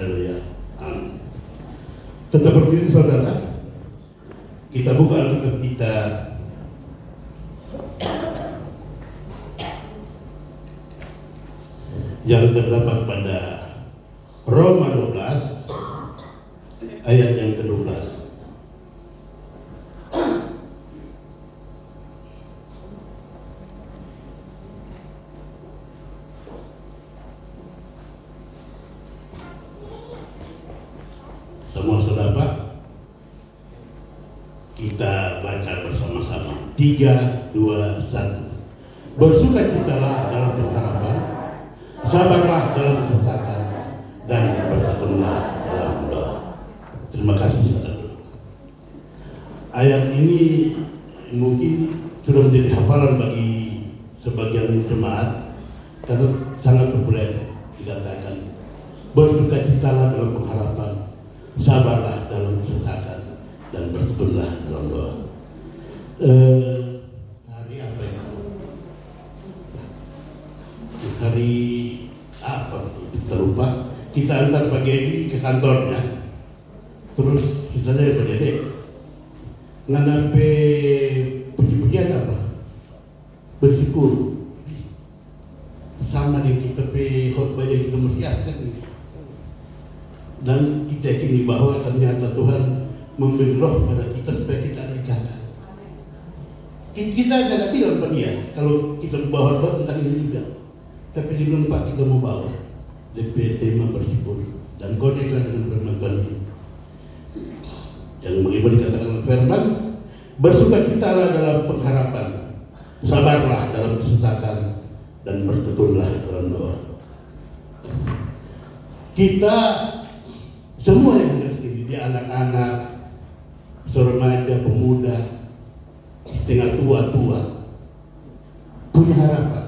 Haleluya. Amin. Tetap berdiri saudara. Kita buka Alkitab kita yang terdapat pada Roma 12 ayat yang ke-12. Semua sudah Pak? Kita baca bersama-sama. 3, 2, 1. Bersukacitalah dalam pengharapan, sabarlah dalam kesesakan, dan bertekunlah dalam doa. Terima kasih saudara. Ayat ini mungkin sudah menjadi hafalan bagi sebagian jemaat karena sangat populer dikatakan. Bersukacitalah dalam pengharapan, sabarlah dalam kesesakan, dan bertekunlah dalam doa. Hari apa itu? Hari apa itu? Kita lupa. Kita antar Pak Gedi ke kantornya. Terus kita tanya Pak Dede, nganape puji-pujian apa? Bersyukur. Sama dengan kita pe khotbah yang kita persiapkan. Dan kita yakini bahwa ternyata Tuhan memberi roh pada kita supaya kita ada jalan. Kita tidak bilang Pak dia kalau kita bawa tentang ini juga. Tapi dia bilang Pak kita mau bawa DP tema bersyukur dan kodeklah dengan firman Tuhan ini. Yang bagaimana dikatakan firman, bersukacitalah dalam pengharapan, sabarlah dalam kesesakan, dan bertekunlah dalam doa. Kita semua yang ada di sini, dia anak-anak, remaja, pemuda, setengah tua, punya harapan.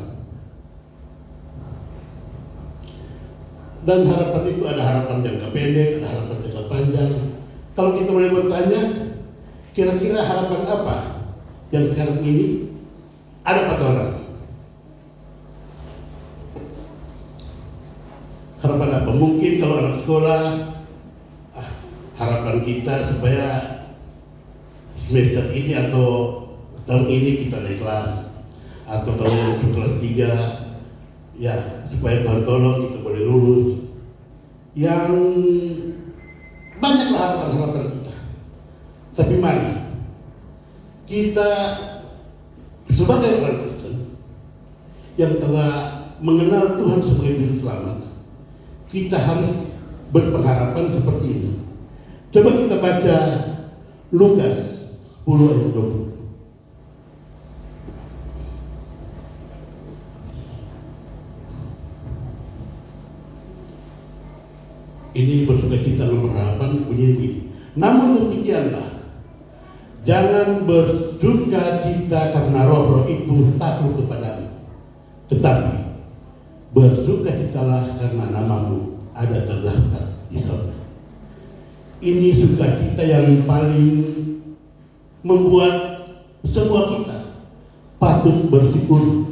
Dan harapan itu ada harapan jangka pendek, ada harapan jangka panjang. Kalau kita boleh bertanya, kira-kira harapan apa yang sekarang ini ada pada orang? Harapan apa? Mungkin kalau anak sekolah, harapan kita supaya semester ini atau tahun ini kita naik kelas, atau kalau yang kelas 3 ya supaya Tuhan tolong kita boleh lulus. Yang banyaklah harapan-harapan kita. Tapi mari kita sebagai orang Kristen yang telah mengenal Tuhan sebagai juru selamat, kita harus berpengharapan seperti ini. Coba kita baca Lukas 10 ayat 20. Ini bersukacita dalam pengharapan bunyi. Namun demikianlah, jangan bersukacita karena roh-roh itu takut kepadamu, tetapi bersukacitalah karena namamu ada terdaftar di surga. Ini sukacita yang paling membuat semua kita patut bersyukur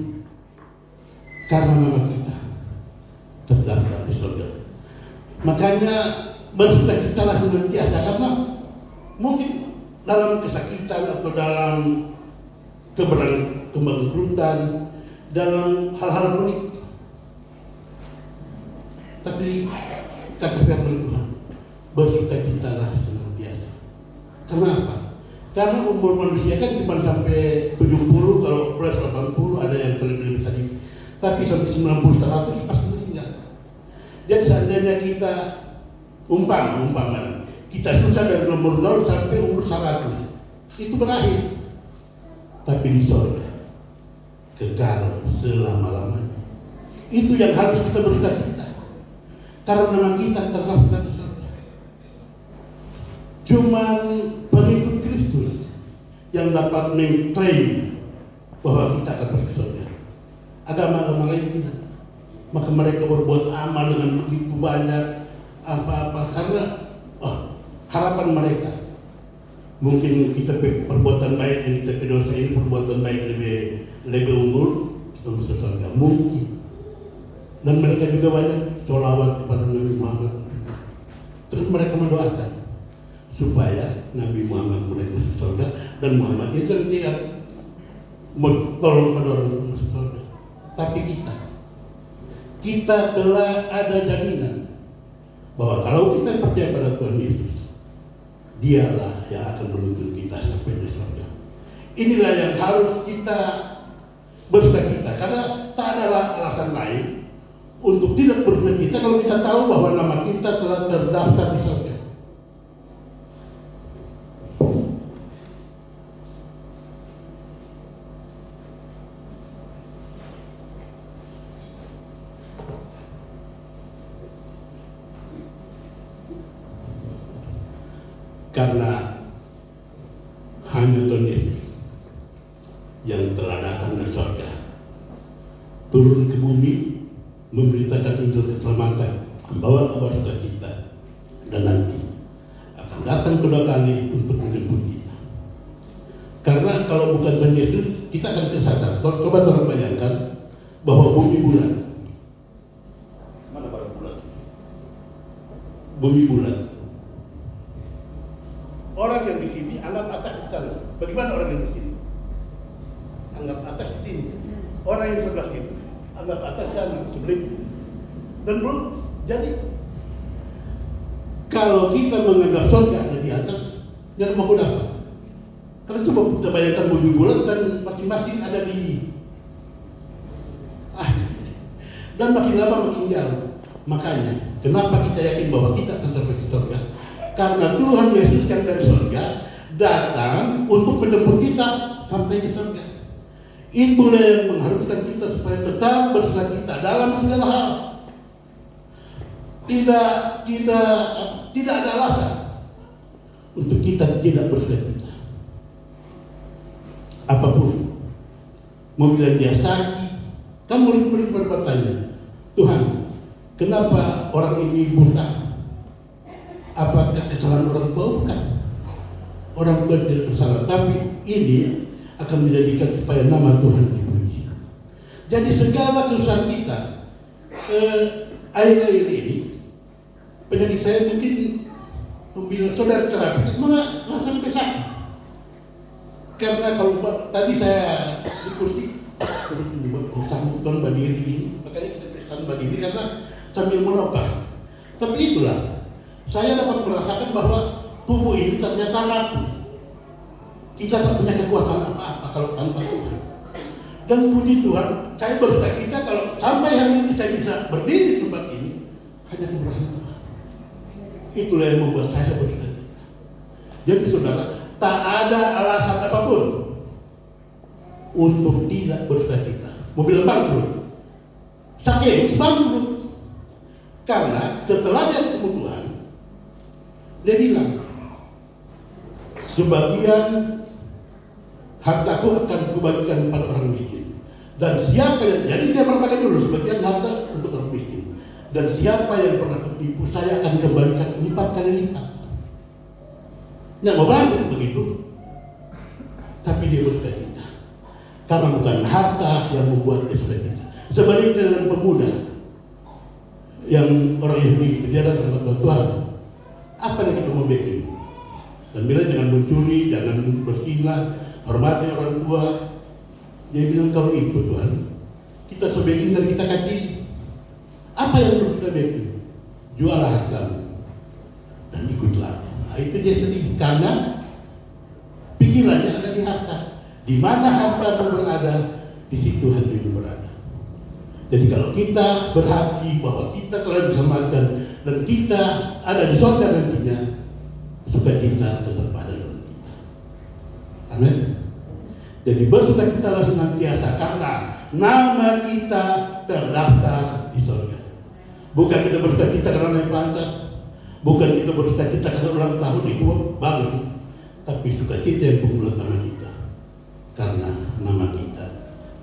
karena nama kita terdaftar di surga. Makanya bersukacitalah senantiasa, karena mungkin dalam kesakitan atau dalam kebangkrutan, dalam hal-hal pelik, tapi kata firman Tuhan, bersukacitalah senantiasa. Karena apa? Karena umur manusia kan cuma sampai 70, kalau plus 80 ada yang lebih sedikit, tapi sampai 90, 100 pasti meninggal. Jadi seandainya kita umpama kita susah dari nomor 0 sampai umur 100, itu berakhir. Tapi di surga kekal selama-lamanya. Itu yang harus kita bersukacita, karena nama kita terdaftar di surga. Cuman pengikut Kristus yang dapat mengklaim bahwa kita akan masuk surga. Agama-agama lain tidak. Maka mereka berbuat amal dengan begitu banyak apa-apa karena harapan mereka. Mungkin kita perbuatan baik dan kita dosa ini perbuatan baik lebih unggul, kita masuk surga mungkin. Dan mereka juga banyak sholawat kepada Nabi Muhammad. Terus mereka mendoakan supaya Nabi Muhammad mereka masuk surga, dan Muhammad itu yang dia tolong pada orang untuk masuk surga. Tapi kita telah ada jaminan bahwa kalau kita percaya pada Tuhan Yesus, Dialah yang akan menuntun kita sampai di surga. Inilah yang harus kita bersukacita, karena tak ada alasan lain untuk tidak bersukacita kalau kita tahu bahwa nama kita telah terdaftar di surga. Karena hanya Tuhan Yesus yang telah datang dari surga, turun ke bumi, memberitakan Injil keselamatan, membawa kabar sukacita, dan nanti akan datang kedua kali untuk menjemput kita. Karena kalau bukan Tuhan Yesus, kita akan kesasar. Coba orang bayangkan bahwa bumi bulat. Mana barang bulat? Bumi bulat. Orang yang di sini anggap atas di sana. Bagaimana orang yang di sini? Anggap atas di sini. Orang yang sebelah sini anggap atas sana, sebelah. Dan belum jadi. Kalau kita menganggap surga ada di atas, jangan mau dapat. Karena coba kita bayangkan bumi bulat dan masing-masing ada di. Dan makin lama makin jauh. Makanya, kenapa kita yakin bahwa kita akan sampai ke surga? Karena Tuhan Yesus yang dari surga datang untuk menjemput kita sampai ke surga. Itulah yang mengharuskan kita supaya tetap bersukacita dalam segala hal. Tidak ada alasan untuk kita tidak bersukacita. Apapun, mobil dia sakit, kan murid-murid bertanya, Tuhan, kenapa orang ini buta? Apakah kesalahan orang tua? Bukan. Orang tua tidak bersalah, tapi ini akan menjadikan supaya nama Tuhan dipuji. Jadi segala kesusahan kita, akhir-akhir ini, penyakit saya mungkin bilang saudara terapi, mana sampai sakit. Karena kalau tadi saya di kursi, sanggup Tuhan berdiri ini, makanya kita bersama berdiri karena sambil menopang. Tapi itulah, saya dapat merasakan bahwa tubuh ini ternyata rapuh. Kita tak punya kekuatan apa-apa kalau tanpa Tuhan. Dan puji Tuhan, saya bersukacita kalau sampai hari ini saya bisa berdiri di tempat ini hanya kemurahan Tuhan. Itulah yang membuat saya bersukacita. Jadi saudara, tak ada alasan apapun untuk tidak bersukacita. Mobil bangkrut, sakit bangkrut, karena setelah dia ketemu Tuhan, dia bilang, sebagian hartaku akan kubagikan pada orang miskin. Dan siapa yang, jadi dia berbagi dulu sebagian harta untuk orang miskin. Dan siapa yang pernah ketipu, saya akan kembalikan 4 kali lipat. Nggak mau bangkrut begitu, tapi dia bersukacita. Karena bukan harta yang membuat dia sukacita. Sebaliknya dengan pemuda yang orang Yahudi itu, dia datang ke Tuhan, apa yang kita mau bikin? Dan bilang jangan mencuri, jangan berzina, hormati orang tua. Dia bilang kalau itu Tuhan, kita sebagian dari kita kecil. Apa yang perlu kita bikin? Jual hartamu dan ikutlah. Nah, itu dia sedih karena pikirannya ada di harta. Di mana harta berada, di situ hatimu berada. Jadi kalau kita berhati bahwa kita telah diselamatkan dan kita ada di surga nantinya, sukacita tetap ada dalam kita. Amin. Jadi bersukacitalah senantiasa karena nama kita terdaftar di surga. Bukan kita bersukacita karena naik pangkat, bukan kita bersukacita karena ulang tahun, itu bagus, tapi sukacita yang pengulat nama kita karena nama kita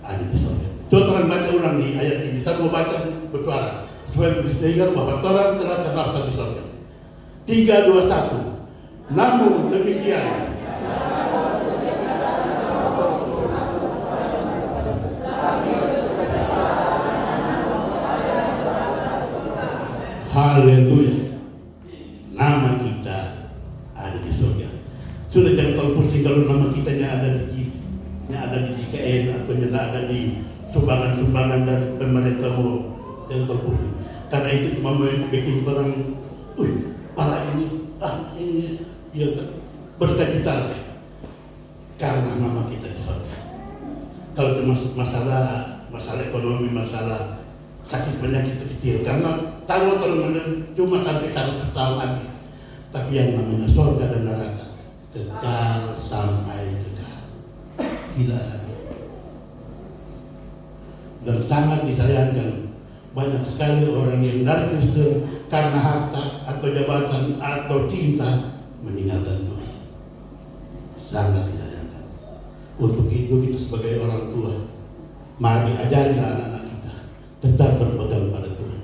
ada di surga. Coba orang baca ulang nih ayat ini, saya mau baca bersuara supaya bisa dengar bahwa orang telah terdaftar di surga. 3, 2, 1. Namun demikian, haleluya. Sudah jangan terlalu pusing kalau nama kitanya ada di JIS, ada di JKN atau ada di sumbangan-sumbangan dari pemerintah. Jangan terlalu pusing. Karena itu cuma bikin orang, parah ini, ya bersuka-cita lah. Karena nama kita di surga. Kalau cuma masalah ekonomi, masalah sakit penyakit kecil, karena kalau cuma sampai 100 tahun habis. Tapi yang namanya surga dan neraka kekal sampai kekal, tidak habis. Dan sangat disayangkan banyak sekali orang yang dari Kristen karena harta atau jabatan atau cinta meninggalkan Tuhan. Sangat disayangkan. Untuk itu kita sebagai orang tua, mari ajari anak-anak kita tetap berpegang pada Tuhan,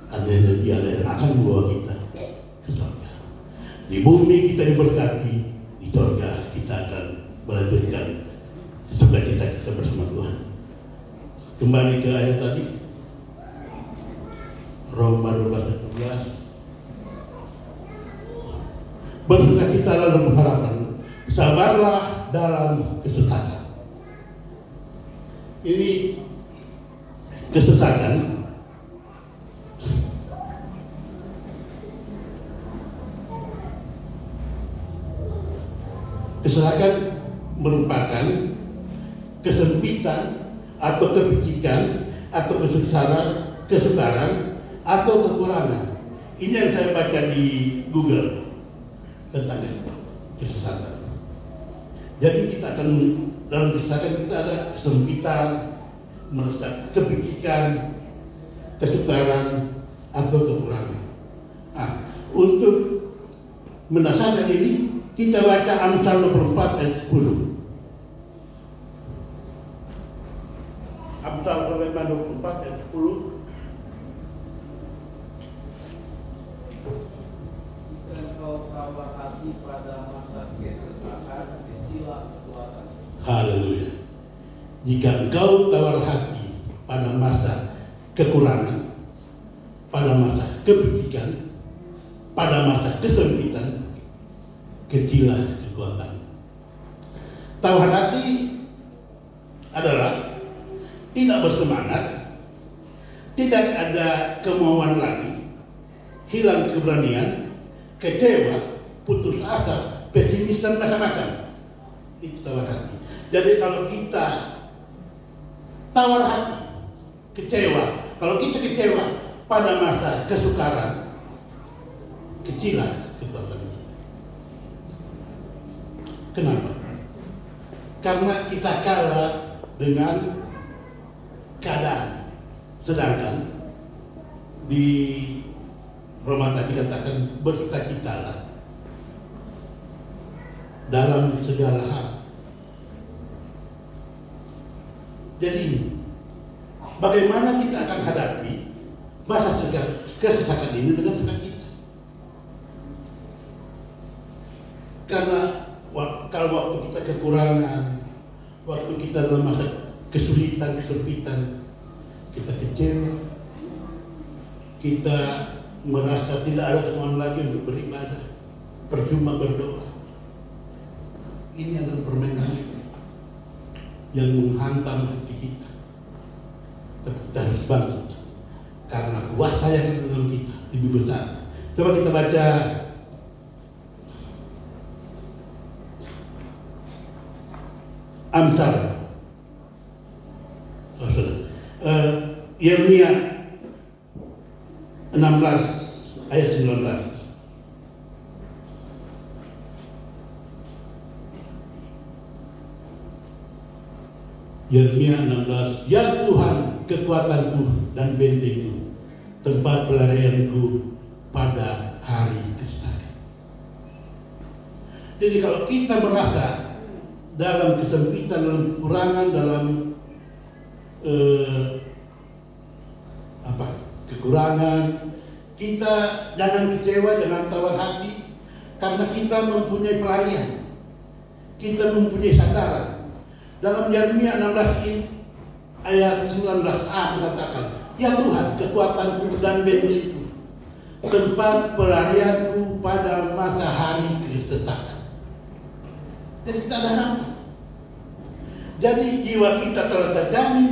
karena Dia yang akan membawa kita ke surga. Di bumi kita diberkati, di surga kita akan melanjutkan sukacita kita bersama Tuhan. Kembali ke ayat tadi, Roma 12:12. Bersukacita lalu mengharapkan, sabarlah dalam kesesakan. Ini kesesakan merupakan kesempitan atau kepicikan atau kesukaran atau kekurangan. Ini yang saya baca di Google tentang kesesakan. Jadi kita akan dalam kesesakan kita ada kesempitan, merasa kepicikan, kesukaran atau kekurangan. Untuk mendasarkan ini kita baca Amsal 24 ayat 10. Amsal 24 ayat 10. Tawar hati pada masa kesesakan, kecilah kekuatan. Haleluya. Jika engkau tawar hati pada masa kekurangan, pada masa kepicikan, pada masa kesempitan, kecilah kekuatan. Tawar hati adalah tidak bersemangat, tidak ada kemauan lagi, hilang keberanian, kecewa, putus asa, pesimis dan macam-macam. Itu tawar hati. Jadi kalau kita tawar hati, kecewa, kalau kita kecewa pada masa kesukaran, kecilah kekuatan kita. Kenapa? Karena kita kalah dengan keadaan. Sedangkan di Roma tadi katakan bersukacitalah dalam segala hal. Jadi bagaimana kita akan hadapi masa kesesakan ini dengan sukacita? Karena kalau waktu kita kekurangan, waktu kita dalam masa kesulitan, kesempitan, kita kecewa, kita merasa tidak ada kemauan lagi untuk beribadah, percuma berdoa. Ini adalah permainan iblis yang menghantam hati kita. Tapi kita harus bangkit karena kuasa yang ada dalam kita lebih besar. Coba kita baca Amsal, Yeremia 16 ayat 19. Yeremia 16, ya Tuhan kekuatanku dan bentengku, tempat pelarianku pada hari kesesakan. Jadi kalau kita merasa dalam kesempitan, dalam kekurangan, dalam kekurangan, kita jangan kecewa, jangan tawar hati, karena kita mempunyai pelarian, kita mempunyai sandaran. Dalam Yeremia 16 ini ayat 19a mengatakan, ya Tuhan kekuatanku dan bentengku, tempat pelarianku pada masa hari kesesakan. Jadi kita ada harapan. Jadi jiwa kita telah terjamin,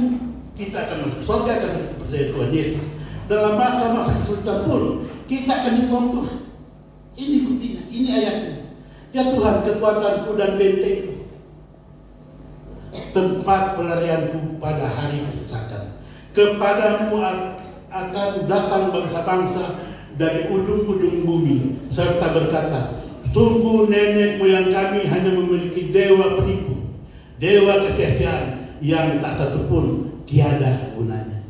kita akan masuk surga karena kita percaya Tuhan Yesus. Dalam masa-masa kesulitan pun kita akan ditolong Tuhan. Ini buktinya, ini ayatnya. Ya Tuhan, kekuatanku dan bentengku, tempat pelarianku pada hari kesesakan. Kepadamu akan datang bangsa-bangsa dari ujung-ujung bumi, serta berkata, sungguh nenek moyang kami hanya memiliki dewa penipu, dewa kesia-siaan yang tak satu pun tiada gunanya.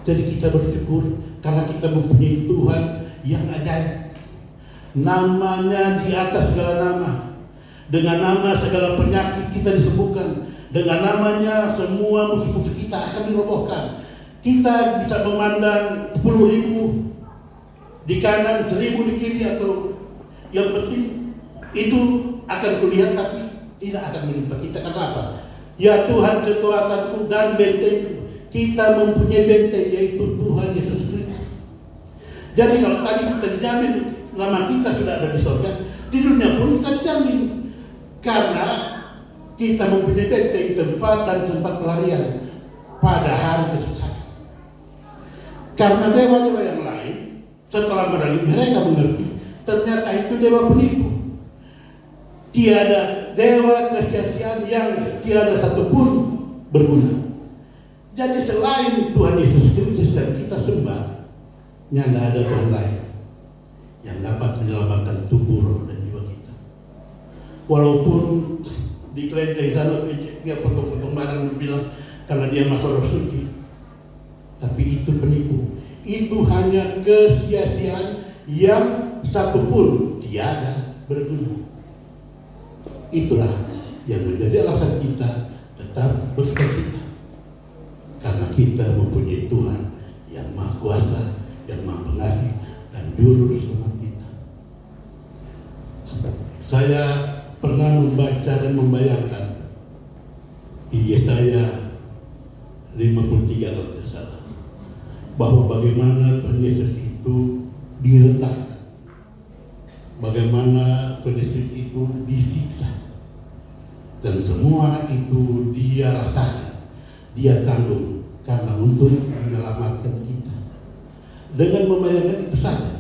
Jadi kita bersyukur karena kita mempunyai Tuhan yang ajaib. Namanya di atas segala nama. Dengan nama segala penyakit kita disembuhkan. Dengan namanya semua musuh-musuh kita akan dirobohkan. Kita bisa memandang 10.000 di kanan, 1.000 di kiri, atau yang penting itu akan kulihat tapi tidak akan menimpa kita. Karena apa? Ya Tuhan, kekuatanku dan bentengku. Kita mempunyai benteng, yaitu Tuhan Yesus Kristus. Jadi kalau tadi kita dijamin nama kita sudah ada di surga, di dunia pun kita dijamin. Karena kita mempunyai benteng, tempat dan tempat pelarian pada hari kesesakan. Karena dewa-dewa yang lain setelah mereka mengerti, ternyata itu dewa penipu. Tiada dewa kesia-siaan yang tiada satupun berguna. Jadi selain Tuhan Yesus Kristus yang kita sembah, tidak ada Tuhan lain yang dapat menyelamatkan tubuh, roh dan jiwa kita. Walaupun di kelenteng sana dia potong-potong barang bilang karena dia masuk roh suci, tapi itu penipu. Itu hanya kesia-siaan yang satupun tiada berguna. Itulah yang menjadi alasan kita tetap bersukacita, karena kita mempunyai Tuhan yang Maha Kuasa, yang Maha Pengasih dan Juru Selamat kita. Saya pernah membaca dan membayangkan di Yesaya 53 kalau tidak salah, bahwa bagaimana Tuhan Yesus itu direndahkan, bagaimana Tuhan Yesus itu disiksa, dan semua itu dia rasakan, dia tanggung karena untuk menyelamatkan kita. Dengan membayangkan itu saja,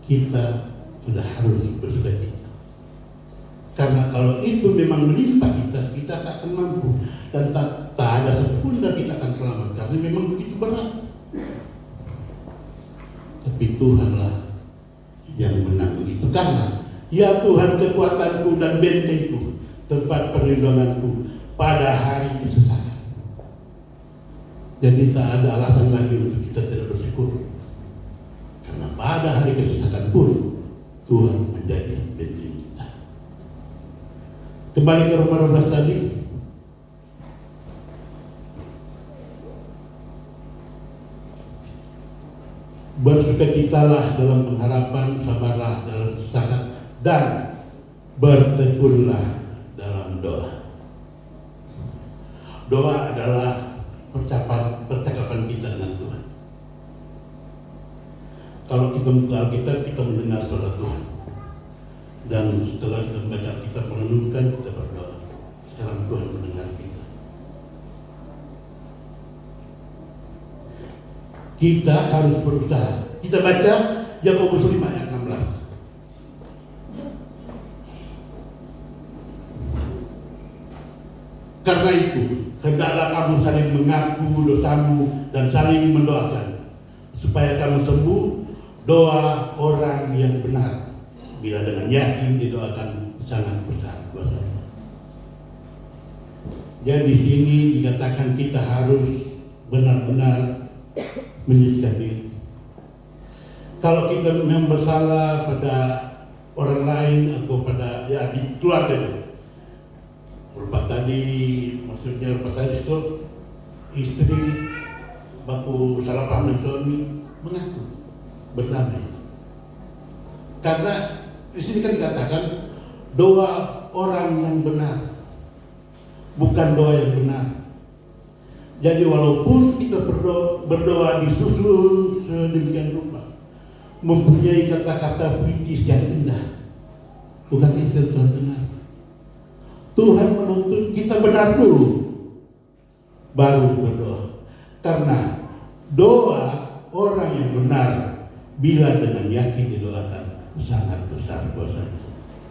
kita sudah harus bersukacita. Karena kalau itu memang menimpa kita, kita tak akan mampu dan tak ada satupun dan kita akan selamat karena memang begitu berat. Tapi Tuhanlah yang menanggung itu, karena ya Tuhan, kekuatanku dan bentengku, tempat perlindunganku pada hari kesesakan. Jadi tak ada alasan lagi untuk kita tidak bersyukur, karena pada hari kesesakan pun Tuhan menjadi benteng kita. Kembali ke Roma 12 tadi. Bersukacitalah dalam pengharapan, sabarlah dalam kesesakan, dan bertekunlah dalam doa. Doa adalah percakapan kita dengan Tuhan. Kalau kita membuka Alkitab, kita mendengar suara Tuhan. Dan setelah kita membaca Alkitab, merenungkan, kita berdoa. Sekarang Tuhan mendengar kita. Kita harus berusaha. Kita baca Yakobus 5 ayat 16. Karena itu, hendaklah kamu saling mengaku dosamu dan saling mendoakan, supaya kamu sembuh. Doa orang yang benar, bila dengan yakin didoakan, sangat besar kuasanya. Jadi di sini dikatakan kita harus benar-benar menyucikan diri. Kalau kita memang bersalah pada orang lain atau pada di keluarga, rupa tadi, maksudnya rupa tadi itu istri baku salah paham dengan suami, mengaku berdamai. Karena di sini kan dikatakan doa orang yang benar, bukan doa yang benar. Jadi walaupun kita berdoa disusun sedemikian rupa, mempunyai kata-kata puitis yang indah, bukan itu Tuhan dengar. Tuhan menuntut kita benar dulu, baru berdoa. Karena doa orang yang benar bila dengan yakin didoakan sangat besar dosanya.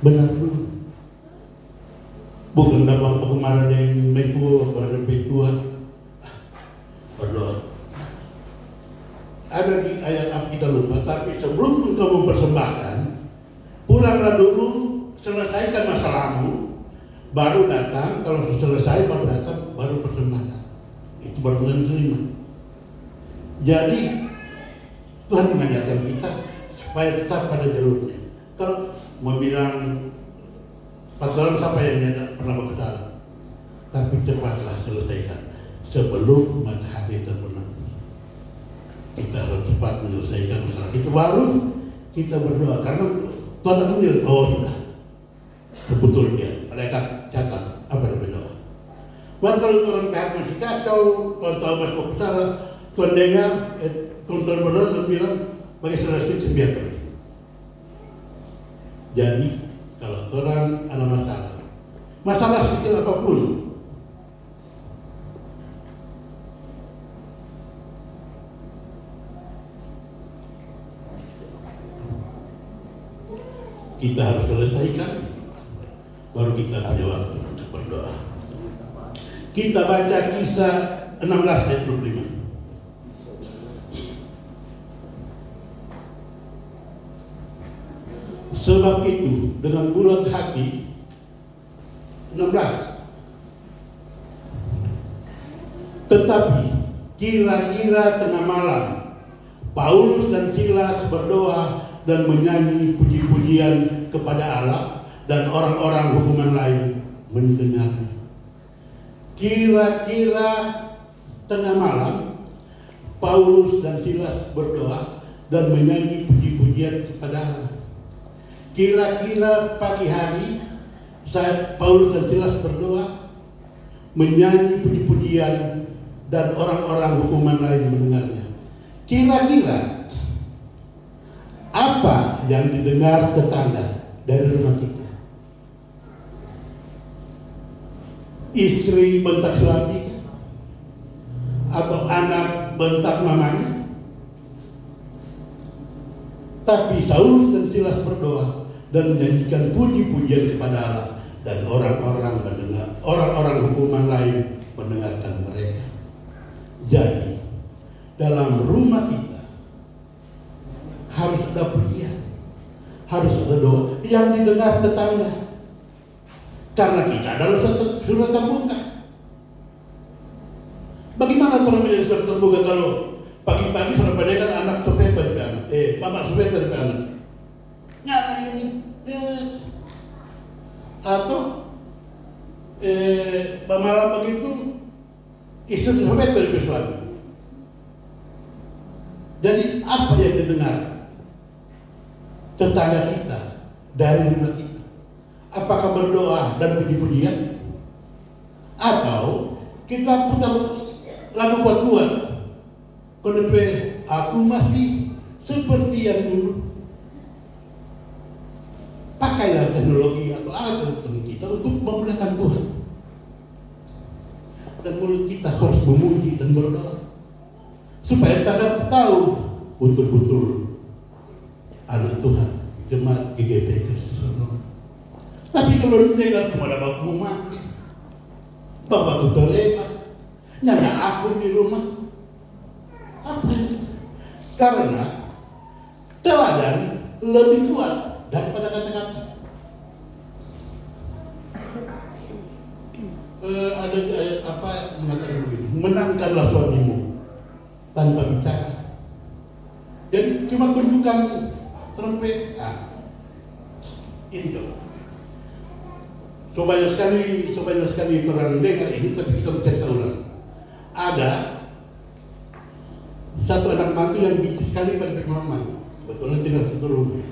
Benar dulu. Bukan dapat kemarin yang mekul, pada betua. Berdoa. Ada di ayat apa kita lupa, tapi sebelum engkau mempersembahkan, pulanglah dulu, selesaikan masalahmu, baru datang. Kalau selesai baru datang, baru persembahkan. Itu baru menerima. Jadi Tuhan mengajarkan kita supaya tetap pada jalurnya. Kalau mau bilang pasaran siapa yang tidak pernah bersalah, tapi cepatlah selesaikan sebelum matahari terbenam. Kita harus cepat menyelesaikan masalah itu, baru kita berdoa. Karena Tuhan akan bilang, oh sudah, betul dia. Malaikat catat apa yang berdoa. Baru kalau Tuhan masih kacau, Tuhan tahu masih bersalah, Tuhan dengar, Tuhan berdoa dan bilang, bagi selesai biarkan. Jadi kalau orang ada masalah sekecil apapun, kita harus selesaikan, baru kita punya waktu untuk berdoa. Kita baca Kisah 16 ayat 25. Sebab itu dengan bulat hati, 16. Tetapi kira-kira tengah malam, Paulus dan Silas berdoa dan menyanyi puji-pujian kepada Allah, dan orang-orang hukuman lain mendengarnya. Kira-kira tengah malam, Paulus dan Silas berdoa dan menyanyi puji-pujian kepada Allah. Kira-kira pagi hari, Paulus dan Silas berdoa, menyanyi puji-pujian, dan orang-orang hukuman lain mendengarnya. Kira-kira apa yang didengar tetangga dari rumah kita? Istri bentak suami, atau anak bentak mamanya? Tapi Saulus dan Silas berdoa dan menyanyikan puji-pujian kepada Allah, dan orang-orang mendengar, orang-orang hukuman lain mendengarkan mereka. Jadi dalam rumah kita harus ada pujian, harus ada doa yang didengar tetangga, karena kita adalah surat terbuka. Bagaimana terus menjadi surat terbuka kalau pagi-pagi sudah padahal anak sopeta di anak, bapak sopeta di anak, ini, atau malam begitu istri sopeta di suami. Jadi apa yang didengar tetangga kita dari rumah kita? Apakah berdoa dan puji-pujian, atau kita putar lagu kuat-kuat? Kenapa aku masih seperti yang dulu? Pakailah teknologi atau alat elektronik kita untuk memuliakan Tuhan, dan mulut kita harus memuji dan berdoa supaya kita tahu betul-betul anak Tuhan, jemaat GGP Kristus. Tapi kalau dengar cuma ada baku mati, bapakku terleba, nyana aku di rumah, apa itu? Karena teladan lebih kuat daripada kata-kata. Ada di ayat apa mengatakan begini, menangkanlah suamimu tanpa bicara. Jadi cuma tunjukkan trompet, ini dong. So banyak sekali orang dengar ini, tapi kita bercerita ulang. Ada satu anak mantu yang benci sekali pada Petamang, kebetulan tinggal satu rumah.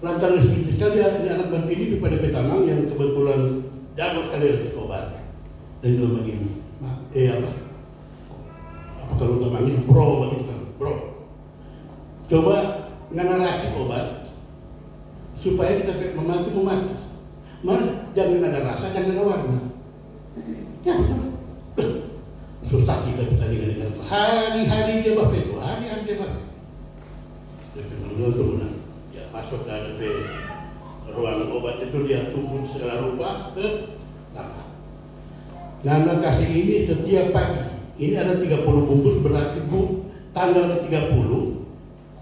Lantaran benci sekali anak mantu ini pada Petamang yang kebetulan jago sekali dari Kobar. Dan dia bilang begini, apa kalau namanya bro begitu kan, bro. Coba ngana racik obat supaya kita membantu memati. Mari, jangan ada rasa, jangan ada warna. Ya, susah kita dengan hari-hari dia bapak itu, hari-hari dia bapak. Untuk ya masuk ke ruang obat itu dia tumbuh segala rupa ke apa? Nana kasih ini setiap pagi. Ini ada 30 bungkus, berarti tanggal ke-30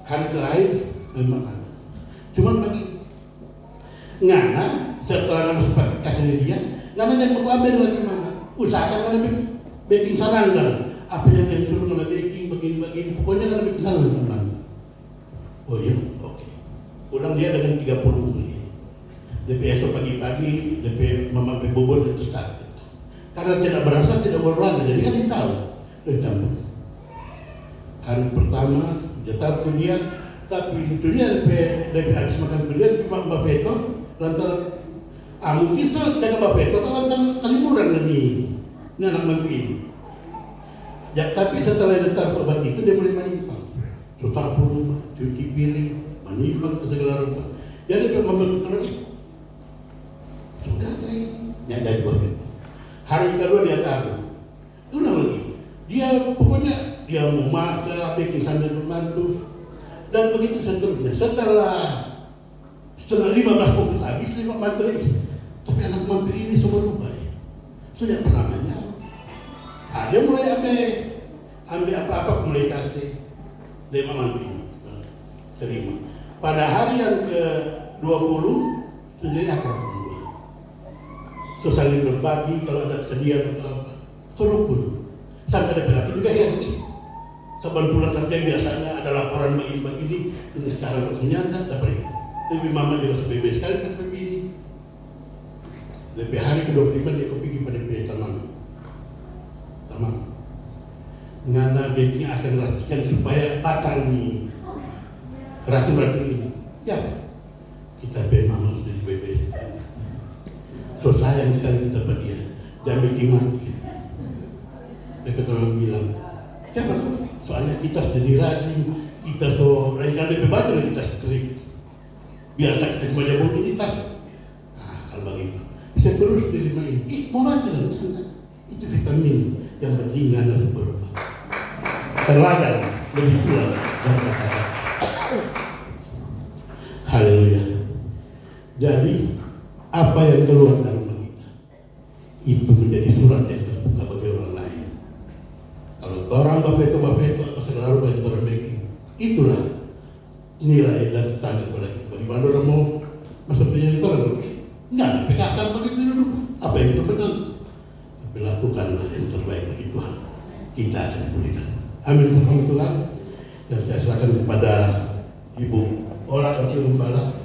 hari terakhir memang ada. Cuman bagi Ngana setelah Ngana kasih dia, Ngana jangan mau ambil lagi mana? Usahakan Ngana baking sarangdang. Apa yang dia suruh Ngana baking begini, pokoknya Ngana baking sarangdang. Oh iya, oke. Pulang dia dengan 30 bungkus ini. DP esok pagi-pagi, DP mama bobol itu start. Karena tidak berasa, tidak berwarna, jadi kan dia tahu. Dia campur. Hari pertama, dia taruh dia, tapi lucunya DP habis makan durian, Mbak Beto, lantaran, mungkin saya jaga Mbak Beto, kalau kan kalimuran ini anak mantu ini. Ya, tapi setelah dia taruh obat itu, dia mulai manimpang. Susah rumah, cuci piring, manimpang ke segala rupa. Jadi dia membentuk lagi. Sudah kayak jadi Mbak Beto. Hari kedua dia taruh, ulang lagi. Dia pokoknya dia mau masak, bikin sambil membantu, dan begitu seterusnya. Setelah 15 bungkus habis, dia membantu lagi. Tapi anak mantu ini semua lupa ya. Sudah pernah namanya. Dia mulai ambil apa-apa mulai kasih. Dia membantu ini terima. Pada hari yang ke-20 sudah akrab. Saling berbagi kalau ada kesedihan atau apa. Serupun. Sampai ada pelatih juga yang sebelum pulang kerja biasanya ada laporan begini-begini. Ini sekarang maksudnya anda dapat ini. Tapi mama juga sebebas sekali kan begini. Lebih hari ke-25 dia pergi pada tamang. Ngana baking akan racikan supaya batang nih racun-racun ini. Ya, kita mama sudah dibebaskan. So sayang sekali kita pada dia, jangan bikin mati. Dia orang bilang, siapa soalnya kita sudah dirajin, kita lain kali lebih banyak lagi kita strik. Biasa kita cuma jabung ini tas. Kalau begitu, bisa terus dilimain. Mau baca itu vitamin yang penting Ngana harus berubah. Teladan lebih kuat dari kata-kata. Haleluya. Jadi apa yang keluar dari rumah kita itu menjadi surat yang terbuka bagi orang lain. Kalau orang bapak itu atau segala rupa yang orang baking, itulah nilai dan tanda kepada kita. Bagaimana orang mau masuk perjalanan itu orang enggak ada pekasan begitu dulu. Apa yang kita pegang, tapi lakukanlah yang terbaik bagi Tuhan. Kita akan dipulihkan. Amin. Tuhan, dan saya serahkan kepada Ibu Ola Wakil Gembala.